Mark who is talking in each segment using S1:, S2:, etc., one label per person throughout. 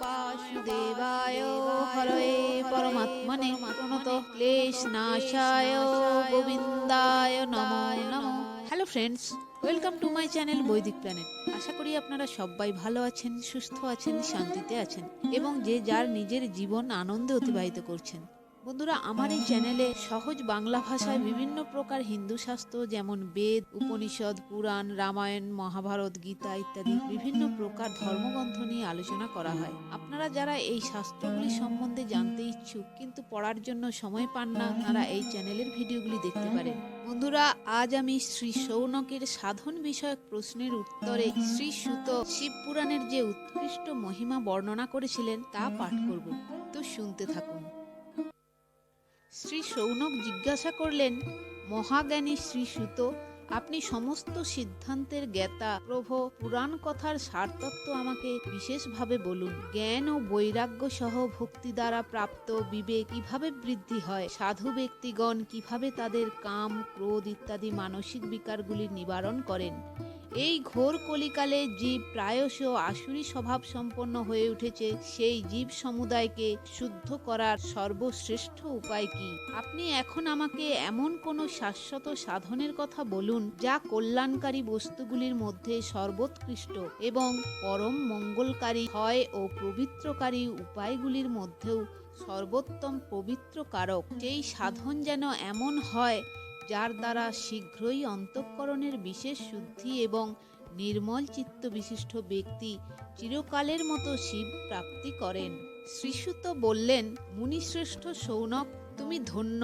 S1: বাসুদেবায় হরয়ে পরমাত্মনে প্রণত ক্লেশনাশায় গোবিন্দায় নমো নমো। Hello friends, welcome to my channel বৈদিক planet. আশা করি আপনারা সবাই ভালো আছেন, সুস্থ আছেন, শান্তিতে আছেন এবং যে যার নিজের জীবন আনন্দে অতিবাহিত করছেন। বন্ধুরা, আমার এই চ্যানেলে সহজ বাংলা ভাষায় বিভিন্ন প্রকার হিন্দু শাস্ত্র যেমন বেদ, উপনিষদ, পুরাণ, রামায়ণ, মহাভারত, গীতা ইত্যাদি বিভিন্ন প্রকার ধর্মগ্রন্থ নিয়ে আলোচনা করা হয়। আপনারা যারা এই শাস্ত্রগুলি সম্বন্ধে জানতে ইচ্ছুক কিন্তু পড়ার জন্য সময় পান না, তারা এই চ্যানেলের ভিডিওগুলি দেখতে পারেন। বন্ধুরা, আজ আমি শ্রী শৌনকের সাধন বিষয়ক প্রশ্নের উত্তরে শ্রী সুত শিব পুরাণের যে উৎকৃষ্ট মহিমা বর্ণনা করেছিলেন তা পাঠ করব, তো শুনতে থাকুন। শ্রী শৌনক জিজ্ঞাসা করলেন, মহাজ্ঞানী শ্রী সুত, আপনি সমস্ত সিদ্ধান্তের জ্ঞাতা, প্রভু পুরাণ কথার সারতত্ত্ব আমাকে বিশেষভাবে বলুন। জ্ঞান ও বৈরাগ্য সহ ভক্তি দ্বারা প্রাপ্ত বিবেক কিভাবে বৃদ্ধি হয়? সাধু ব্যক্তিগণ কিভাবে তাদের কাম, ক্রোধ ইত্যাদি মানসিক বিকারগুলির নিবারণ করেন? এই ঘোর কলিকালে জীব প্রায়শ আসুরি স্বভাব সম্পন্ন হয়ে উঠেছে, সেই জীব সমুদায়কে শুদ্ধ করার সর্বশ্রেষ্ঠ উপায় কি? আপনি এখন আমাকে এমন কোনো শাশ্বত সাধনের কথা বলুন যা কল্যাণকারী বস্তুগুলির মধ্যে সর্বোৎকৃষ্ট এবং পরম মঙ্গলকারী হয় ও পবিত্রকারী উপায়গুলির মধ্যেও সর্বোত্তম পবিত্র কারক। সেই সাধন যেন এমন হয় যার দ্বারা শীঘ্রই অন্তঃকরণের বিশেষ শুদ্ধি এবং নির্মল চিত্ত বিশিষ্ট ব্যক্তি চিরকালের মতো শিব প্রাপ্তি করেন। শ্রীসুত বললেন, মুনিশ্রেষ্ঠ শৌনক, তুমি ধন্য,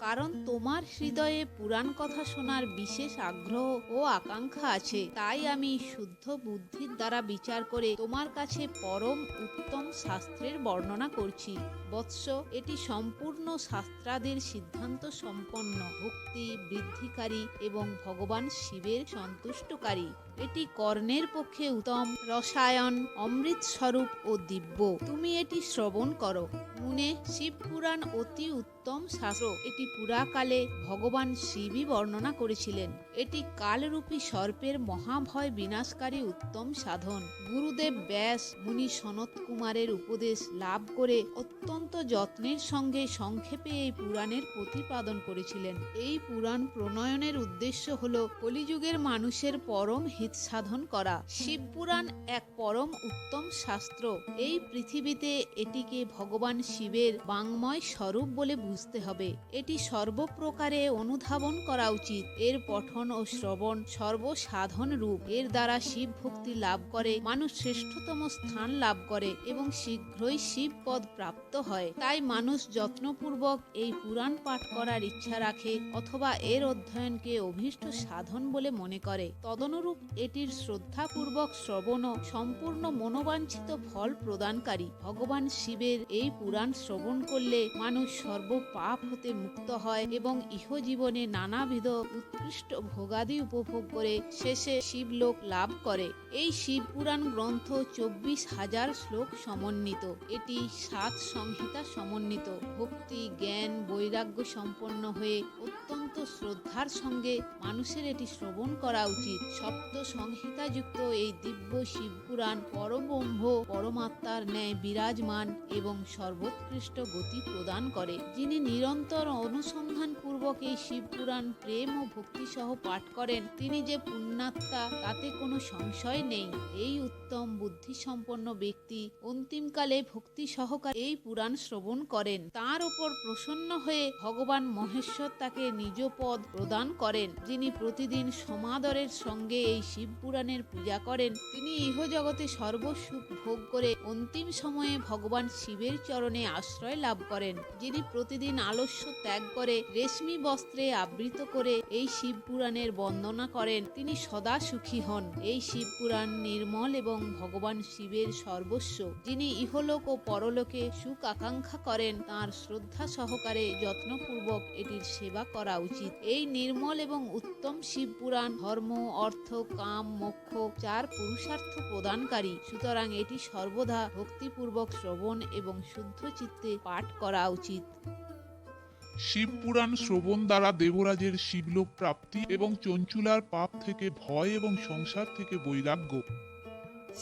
S1: কারণ তোমার হৃদয়ে পুরাণ কথা শোনার বিশেষ আগ্রহ ও আকাঙ্ক্ষা আছে। তাই আমি শুদ্ধ বুদ্ধির দ্বারা বিচার করে তোমার কাছে পরম উত্তম শাস্ত্রের বর্ণনা করছি। বৎস, এটি সম্পূর্ণ শাস্ত্রাদির সিদ্ধান্ত সম্পন্ন, ভক্তি বৃদ্ধিকারী এবং ভগবান শিবের সন্তুষ্টকারী। এটি কর্ণের পক্ষে উত্তম, রসায়ন, অমৃত স্বরূপ ও দিব্য। তুমি এটি শ্রবণ করো। মুনে, শিব পুরাণ অতি উত্তম শাস্ত্র। এটি পুরাকালে ভগবান শিবই বর্ণনা করেছিলেন। এটি কালরূপী সর্পের মহাভয় বিনাশকারী উত্তম সাধন। গুরুদেব ব্যাস মুনি সনত কুমারের উপদেশ লাভ করে অত্যন্ত যত্নের সঙ্গে সংক্ষেপে এই পুরাণের প্রতিপাদন করেছিলেন। এই পুরাণ প্রণয়নের উদ্দেশ্য হল কলিযুগের মানুষের পরম হিত সাধন করা। শিব পুরাণ এক পরম উত্তম শাস্ত্র। এই পৃথিবীতে এটিকে ভগবান শিবের বাংময় স্বরূপ বলে বুঝতে হবে। এটি সর্বপ্রকারে অনুধাবন করা উচিত। এর পঠন ও শ্রবণ সর্বসাধন রূপ। এর দ্বারা শিব ভক্তি লাভ করে মানুষ শ্রেষ্ঠতম স্থান লাভ করে এবং শীঘ্রই শিব পদ প্রাপ্ত হয়। তাই মানুষ যত্নপূর্বক এই পুরাণ পাঠ করার ইচ্ছা রাখে অথবা এর অধ্যয়নকে অভীষ্ট সাধন বলে মনে করে। তদনুরূপ এটির শ্রদ্ধাপূর্বক শ্রবণ সম্পূর্ণ মনোবাঞ্ছিত ফল প্রদানকারী। ভগবান শিবের এই পুরাণ শ্রবণ করলে মানুষ সর্ব পাপ হতে মুক্ত হয় এবং ইহজীবনে নানাবিধ উৎকৃষ্ট ভোগাদি উপভোগ করে শেষে শিবলোক লাভ করে। এই শিব পুরাণ গ্রন্থ 24,000 শ্লোক সমন্বিত। এটি 7 সংহিতা সমন্বিত। ভক্তি, জ্ঞান, বৈরাগ্য সম্পন্ন হয়ে অত্যন্ত শ্রদ্ধার সঙ্গে মানুষের এটি শ্রবণ করা উচিত। সপ্ত সংহিতাযুক্ত এই দিব্য শিব পুরাণ পরব্রহ্ম পরমাত্মার ন্যায় বিরাজমান এবং সর্বোৎকৃষ্ট গতি প্রদান করে। যিনি নিরন্তর অনুসন্ধান পূর্বক এই শিব পুরাণ প্রেম ও ভক্তি সহ পাঠ করেন, তিনি যে পুণ্যাত্মা তাতে কোনো সংশয় নেই। এই উত্তম বুদ্ধিসম্পন্ন ব্যক্তি অন্তিমকালে ভক্তি সহকারে এই পুরাণ শ্রবণ করেন। তার উপর প্রসন্ন হয়ে ভগবান মহেশ্বর তাকে নিজ পদ প্রদান করেন। যিনি প্রতিদিন সমাদরের সঙ্গে এই শিব পুরাণের পূজা করেন, তিনি ইহজগতে সর্বসুখ ভোগ করে অন্তিম সময়ে ভগবান শিবের চরণে আশ্রয় লাভ করেন। যিনি প্রতিদিন আলস্য ত্যাগ করে রেশমি বস্ত্রে আবৃত করে এই শিব পুরাণের বন্দনা করেন, তিনি সদা সুখী হন। এই শিব পুরাণ নির্মল এবং ভগবান শিবের সর্বস্ব। যিনি ইহলোক ও পরলোকে সুখ আকাঙ্ক্ষা করেন, তাঁর শ্রদ্ধা সহকারে যত্নপূর্বক এটির সেবা করা উচিত। এই নির্মল এবং উত্তম শিব পুরাণ ধর্ম, অর্থ, কাম, মোক্ষ 4 পুরুষার্থ প্রদানকারী। সুতরাং এটি সর্বদা ভক্তিপূর্বক শ্রবণ এবং শুদ্ধ চিত্তে পাঠ করা উচিত।
S2: শিব পুরাণ শ্রবণ দ্বারা দেবরাজের শিবলোক প্রাপ্তি এবং চঞ্চুলার পাপ থেকে ভয় এবং সংসার থেকে বৈরাগ্য।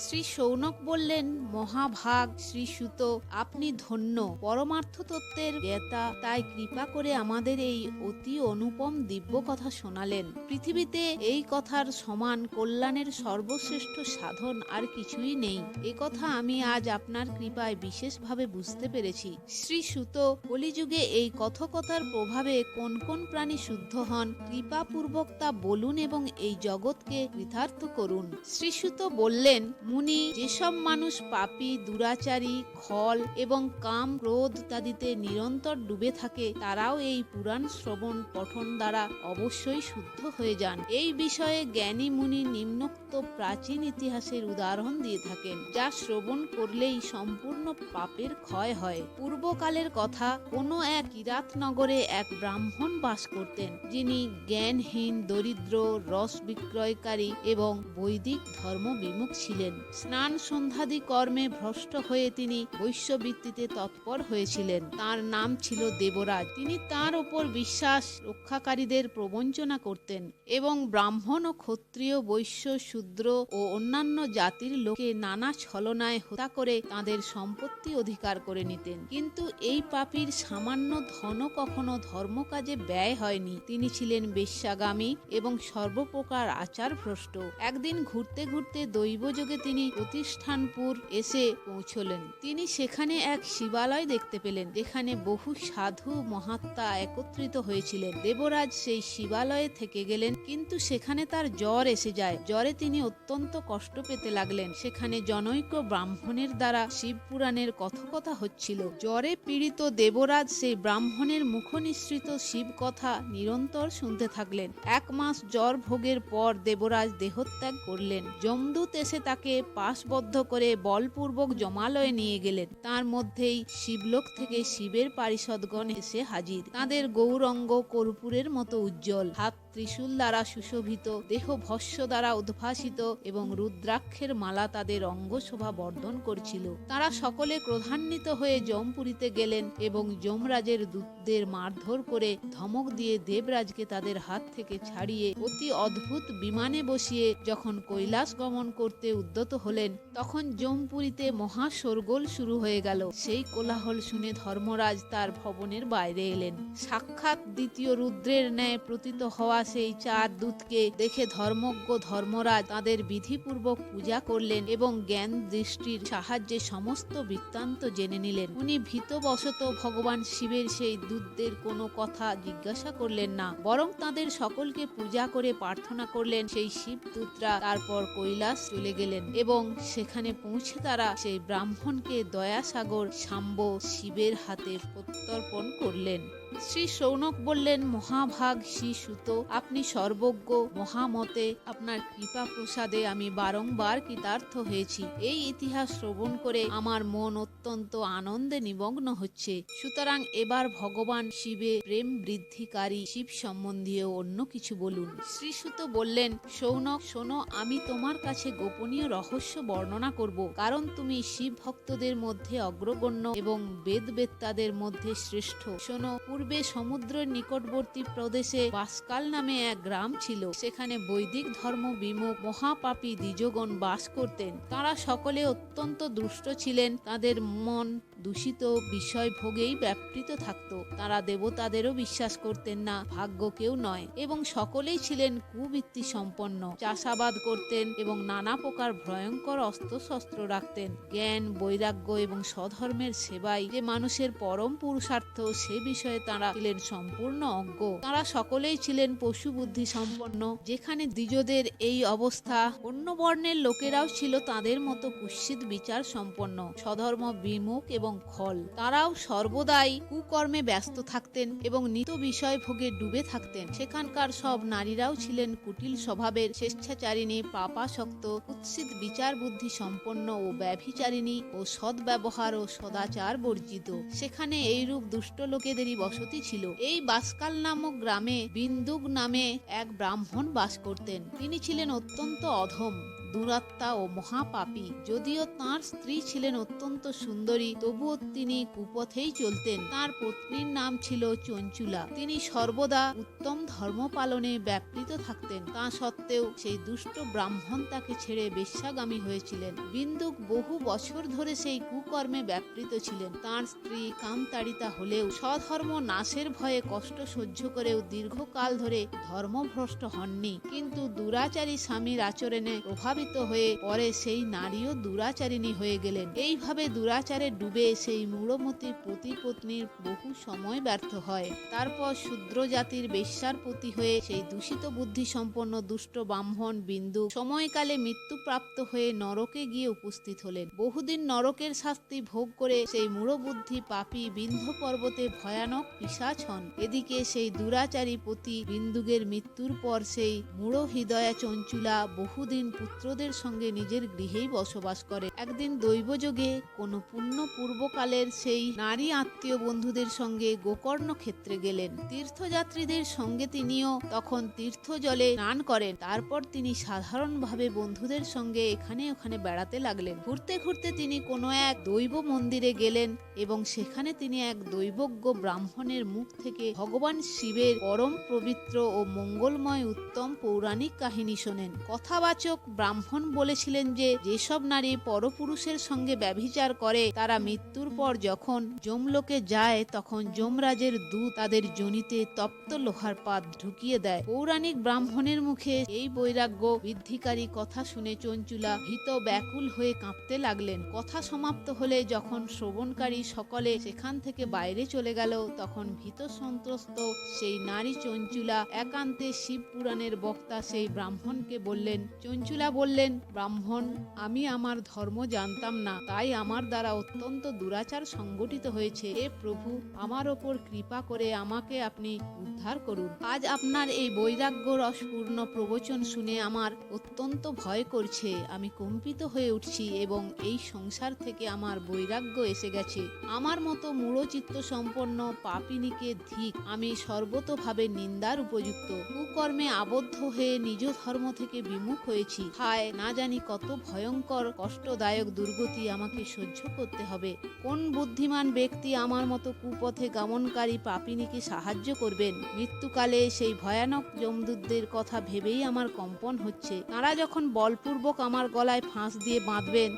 S1: শ্রী শৌনক বললেন, মহাভাগ শ্রী সুত, আপনি ধন্য, পরমার্থ তত্ত্বের জ্ঞাতা, তাই কৃপা করে আমাদের এই অতি অনুপম দিব্য কথা শোনালেন। পৃথিবীতে এই কথার সমান কল্যাণের সর্বশ্রেষ্ঠ সাধন আর কিছুই নেই। এ কথা আমি আজ আপনার কৃপায় বিশেষভাবে বুঝতে পেরেছি। শ্রী সুত, কলিযুগে এই কথকতার প্রভাবে কোন কোন প্রাণী শুদ্ধ হন, কৃপাপূর্বক তা বলুন এবং এই জগৎকে কৃতার্থ করুন। শ্রী সুত বললেন, মুনি, যেসব মানুষ পাপী, দুরাচারী, খল এবং কাম, ক্রোধ ইত্যাদিতে নিরন্তর ডুবে থাকে, তারাও এই পুরাণ শ্রবণ পঠন দ্বারা অবশ্যই শুদ্ধ হয়ে যান। এই বিষয়ে জ্ঞানী মুনি নিম্নোক্ত প্রাচীন ইতিহাসের উদাহরণ দিয়ে থাকেন, যা শ্রবণ করলেই সম্পূর্ণ পাপের ক্ষয় হয়। পূর্বকালের কথা, কোনো এক কিরাত নগরে এক ব্রাহ্মণ বাস করতেন, যিনি জ্ঞানহীন, দরিদ্র, রস বিক্রয়কারী এবং বৈদিক ধর্ম বিমুখ ছিলেন। স্নান সন্ধ্যাদি কর্মে ভ্রষ্ট হয়ে তিনি বৈশ্যবৃত্তিতে তৎপর হয়েছিলেন। তার নাম ছিল দেবরাজ। তিনি তার ওপর বিশ্বাস রক্ষাকারীদের প্রবঞ্চনা করতেন এবং ব্রাহ্মণ ও ক্ষত্রিয়, বৈশ্য, শূদ্র ও অন্যান্য জাতির লোকে নানা ছলনায় হত্যা করে তাদের সম্পত্তি অধিকার করে নিতেন। কিন্তু এই পাপীর সামান্য ধনও কখনো ধর্মকাজে ব্যয় হয়নি। তিনি ছিলেন বেশ্যাগামী এবং সর্বপ্রকার আচার ভ্রষ্ট। একদিন ঘুরতে ঘুরতে দৈবযোগে তিনি প্রতিষ্ঠানপুর এসে পৌঁছলেন। তিনি সেখানে এক শিবালয় দেখতে পেলেন, যেখানে বহু সাধু মহাত্মা একত্রিত হয়েছিলেন। দেবরাজ সেই শিবালয়ে থেকে গেলেন, কিন্তু সেখানে তার জ্বর এসে যায়। জ্বরে তিনি অত্যন্ত কষ্ট পেতে লাগলেন। সেখানে জনৈক ব্রাহ্মণের দ্বারা শিব পুরাণের কথকথা হচ্ছিল। জ্বরে পীড়িত দেবরাজ সেই ব্রাহ্মণের মুখনিসৃত শিব কথা নিরন্তর শুনতে থাকলেন। 1 মাস জ্বর ভোগের পর দেবরাজ দেহত্যাগ করলেন। যমদূত এসে তাকে পাশবদ্ধ করে বলপূর্বক জমালয়ে নিয়ে গেলেন। তার মধ্যেই শিবলোক থেকে শিবের পারিষদগণ এসে হাজির। তাদের গৌরঙ্গ কর্পূরের মতো উজ্জ্বল, হাত ত্রিশূল দ্বারা সুশোভিত, দেহ ভস্য দ্বারা উদ্ভাসিত এবং রুদ্রাক্ষের মালা তাদের অঙ্গশোভা বর্ধন করছিল। তারা সকলে ক্রোধান্বিত হয়ে যমপুরীতে গেলেন এবং যমরাজের দূতদের মারধর করে ধমক দিয়ে দেবরাজকে তাদের হাত থেকে ছাড়িয়ে অতি অদ্ভুত বিমানে বসিয়ে যখন কৈলাস গমন করতে উদ্যত হলেন, তখন যমপুরীতে মহা শোরগোল শুরু হয়ে গেল। সেই কোলাহল শুনে ধর্মরাজ তার ভবনের বাইরে এলেন। সাক্ষাৎ দ্বিতীয় রুদ্রের ন্যায় প্রতীত হওয়া সেই 4 দূতকে দেখে ধর্মজ্ঞ ধর্মরাজ তাদের বিধিপূর্বক পূজা করলেন এবং জ্ঞান দৃষ্টির সাহায্যে সমস্ত বৃত্তান্ত জেনে নিলেন। উনি ভীতবশত ভগবান শিবের সেই দূতদের কোনো কথা জিজ্ঞাসা করলেন না, বরং তাদের সকলকে পূজা করে প্রার্থনা করলেন। সেই শিবদূতরা তারপর কৈলাস চলে গেলেন এবং সেখানে পৌঁছে তারা সেই ব্রাহ্মণকে দয়াসাগর শাম্ব শিবের হাতে প্রত্যর্পণ করলেন। শ্রী শৌনক বললেন, মহাভাগ শ্রী সুত, আপনি সর্বজ্ঞ, মহামতে, আপনার কৃপা প্রসাদে আমি বারংবার কৃতার্থ হয়েছি। এই ইতিহাস শ্রবণ করে আমার মন অত্যন্ত আনন্দে নিমগ্ন হচ্ছে। সুতরাং এবার ভগবান শিবে প্রেম বৃদ্ধিকারী শিব সম্বন্ধীয় অন্য কিছু বলুন। শ্রী সুত বললেন, শৌনক, শোনো, আমি তোমার কাছে গোপনীয় রহস্য বর্ণনা করব, কারণ তুমি শিব ভক্তদের মধ্যে অগ্রগণ্য এবং বেদবেত্তাদের মধ্যে শ্রেষ্ঠ। শোনো, পূর্বে সমুদ্রের নিকটবর্তী প্রদেশে বাসকাল নামে এক গ্রাম ছিল। সেখানে বৈদিক ধর্ম বিমুখ মহাপাপী দ্বিজগণ বাস করতেন। তারা সকলে অত্যন্ত দুষ্ট ছিলেন। তাদের মন দূষিত বিষয় ভোগেই ব্যাপৃত থাকত। তারা দেবতাদেরও বিশ্বাস করতেন না, ভাগ্যকেও নয়, এবং সকলেই ছিলেন কুবৃত্তি সম্পন্ন। চাষাবাদ করতেন এবং নানা প্রকার ভয়ঙ্কর অস্ত্রশস্ত্র রাখতেন। জ্ঞান, বৈরাগ্য এবং স্বধর্মের সেবাই যে মানুষের পরম পুরুষার্থ, সে বিষয়ে তারা ছিলেন সম্পূর্ণ অজ্ঞ। তারা সকলেই ছিলেন পশু বুদ্ধি সম্পন্ন। যেখানে দ্বিজদের এই অবস্থা, অন্য বর্ণের লোকেরাও ছিল তাদের মতো কুৎসিত বিচার সম্পন্ন, স্বধর্ম বিমুখ এবং খল। তারাও সর্বদাই কুকর্মে ব্যস্ত থাকতেন এবং নিত বিষয় ভোগে ডুবে থাকতেন। সেখানকার সব নারীরাও ছিলেন কুটিল স্বভাবের, স্বেচ্ছাচারিণী, পাপাসক্ত, কুৎসিত বিচার বুদ্ধি সম্পন্ন ও ব্যভিচারিণী ও সদ্ব্যবহার ও সদাচার বর্জিত। সেখানে এইরূপ দুষ্ট লোকেদেরই বসতি ছিল। এই বাসকাল নামক গ্রামে বিন্দুক নামে এক ব্রাহ্মণ বাস করতেন। তিনি ছিলেন অত্যন্ত অধম, দুরাত্মা ও মহাপাপী। যদিও তাঁর স্ত্রী ছিলেন অত্যন্ত সুন্দরী, তবুও তিনি কুপথেই চলতেন। তাঁর পত্নীর নাম ছিল চঞ্চুলা। তিনি সর্বদা উত্তম ধর্ম পালনে ব্যাপৃত থাকতেন। তা সত্ত্বেও সেই দুষ্ট ব্রাহ্মণ তাকে ছেড়ে বেশ্যাগামী হয়েছিলেন। বিন্দুক বহু বছর ধরে সেই কুকর্মে ব্যাপৃত ছিলেন। তাঁর স্ত্রী কামতাড়িতা হলেও স্বধর্ম নাশের ভয়ে কষ্ট সহ্য করেও দীর্ঘকাল ধরে ধর্মভ্রষ্ট হননি। কিন্তু দুরাচারী স্বামীর আচরণে প্রভাবিত হয়ে পরে সেই নারীও দুরাচারিণী হয়ে গেলেন। এইভাবে দুরাচারে ডুবে সেই মূঢ়মতী পতিপত্নীর বহু সময় ব্যর্থ হয়। তারপর শূদ্র জাতির বেশ্যার পতি হয়ে সেই দূষিত বুদ্ধি সম্পন্ন দুষ্ট ব্রাহ্মণ বিন্দু সময়কালে মৃত্যুপ্রাপ্ত হয়ে নরকে গিয়ে উপস্থিত হলেন। বহুদিন নরকের শাস্তি ভোগ করে সেই মূঢ়বুদ্ধি পাপী বিন্ধ্য পর্বতে ভয়ানক পিশাচ হন। এদিকে সেই দুরাচারী পতি বিন্দুকের মৃত্যুর পর সেই মূঢ় হৃদয়া চঞ্চুলা বহুদিন পুত্রদের সঙ্গে নিজের গৃহেই বসবাস করে। একদিন দৈবযোগে কোনো পুণ্য পূর্বকালের সেই নারী আত্মীয় বন্ধুদের সঙ্গে গোকর্ণ ক্ষেত্রে গেলেন। তীর্থযাত্রীদের সঙ্গে তিনিও তখন তীর্থ জলে স্নান করেন। তারপর তিনি সাধারণভাবে বন্ধুদের সঙ্গে এখানে ওখানে বেড়াতে লাগলেন। ঘুরতে ঘুরতে তিনি কোনো এক দৈব মন্দিরে গেলেন এবং সেখানে তিনি এক দৈবজ্ঞ ব্রাহ্মণের মুখ থেকে ভগবান শিবের পরম পবিত্র ও মঙ্গলময় উত্তম পৌরাণিক কাহিনী শোনেন। কথাবাচক ব্রাহ্মণ বলেছিলেন যে যেসব নারী পরপুরুষের সঙ্গে ব্যভিচার করে তারা মৃত্যুর পর যখন যমলোকে যায় তখন যমরাজের দূত তাদের যোনিতে তপ্ত লোহার পাত ঢুকিয়ে দেয়। পৌরাণিক ব্রাহ্মণের মুখে এই বৈরাগ্য বৃদ্ধিকারী কথা শুনে চঞ্চুলা ভীত ব্যাকুল হয়ে কাঁপতে লাগলেন। কথা সমাপ্ত হলে যখন শ্রবণকারী সকলে সেখান থেকে বাইরে চলে গেল তখন ভীত সন্ত্রস্ত সেই নারী চঞ্চুলা একান্তে শিব পুরাণের বক্তা সেই ব্রাহ্মণকে বললেন। চঞ্চুলা বললেন, ব্রাহ্মণ, আমি আমার ধর্ম জানতাম না, তাই আমার দ্বারা অত্যন্ত দুরাচার সংগঠিত হয়েছে। হে প্রভু, আমার ওপর কৃপা করে আমাকে আপনি উদ্ধার করুন। আজ আপনার এই বৈরাগ্য রসপূর্ণ প্রবচন শুনে আমার অত্যন্ত ভয় করছে। আমি কম্পিত হয়ে উঠছি এবং এই সংসার থেকে আমার বৈরাগ্য এসে গেছে। আমার মতো মূঢ়চিত্ত সম্পন্ন পাপিনীকে ধিক, আমি সর্বতোভাবে নিন্দার উপযুক্ত। কুকর্মে আবদ্ধ হয়ে নিজ ধর্ম থেকে বিমুখ হয়েছি। হায়, না জানি কত ভয়ঙ্কর কষ্টদায়ক দুর্গতি আমাকে সহ্য করতে হবে। কোন বুদ্ধিমান ব্যক্তি আমার মতো কুপথে গমনকারী পাপিনীকে সাহায্য করবেন? মৃত্যুকালে সেই ভয়ানক যমদূতদের কথা ভেবেই আমার কম্পন হচ্ছে। তাঁরা যখন বলপূর্বক আমার গলায় ফাঁস দিয়ে বাঁধবেন,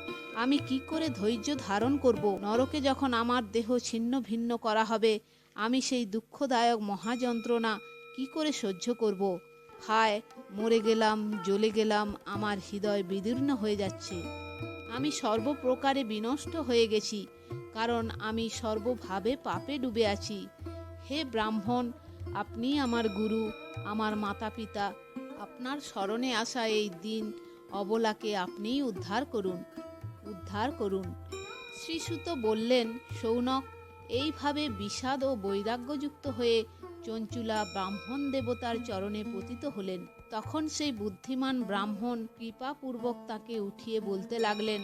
S1: আমি কি করে ধৈর্য ধারণ করব? নরকে যখন আমার দেহ ছিন্ন ভিন্ন করা হবে, আমি সেই দুঃখদায়ক মহাযন্ত্রণা কি করে সহ্য করব? হায়, মরে গেলাম, জ্বলে গেলাম, আমার হৃদয় বিদীর্ণ হয়ে যাচ্ছে। আমি সর্বপ্রকারে বিনষ্ট হয়ে গেছি, কারণ আমি সর্বভাবে পাপে ডুবে আছি। হে ব্রাহ্মণ, আপনি আমার গুরু, আমার মাতা পিতা। আপনার শরণে আসা এই দিন অবলাকে আপনিই উদ্ধার করুন, উদ্ধার করুন। শ্রীসুত বললেন, শৌনক, এইভাবে বিষাদ ও বৈরাগ্যযুক্ত হয়ে চঞ্চুলা ব্রাহ্মণ দেবতার চরণে পতিত হলেন। তখন সেই বুদ্ধিমান ব্রাহ্মণ কৃপাপূর্বক তাকে উঠিয়ে বলতে লাগলেন।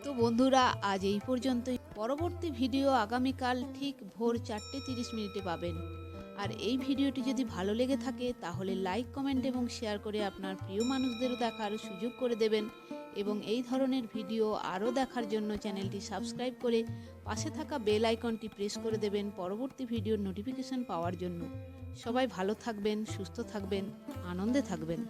S1: তো বন্ধুরা, আজ এই পর্যন্তই। পরবর্তী ভিডিও আগামীকাল ঠিক ভোর 4:30 পাবেন। আর এই ভিডিওটি যদি ভালো লেগে থাকে তাহলে লাইক, কমেন্ট এবং শেয়ার করে আপনার প্রিয় মানুষদেরও দেখার সুযোগ করে দেবেন এবং এই ধরনের ভিডিও আরও দেখার জন্য চ্যানেলটি সাবস্ক্রাইব করে পাশে থাকা বেল আইকনটি প্রেস করে দেবেন পরবর্তী ভিডিওর নোটিফিকেশন পাওয়ার জন্য। সবাই ভালো থাকবেন, সুস্থ থাকবেন, আনন্দে থাকবেন।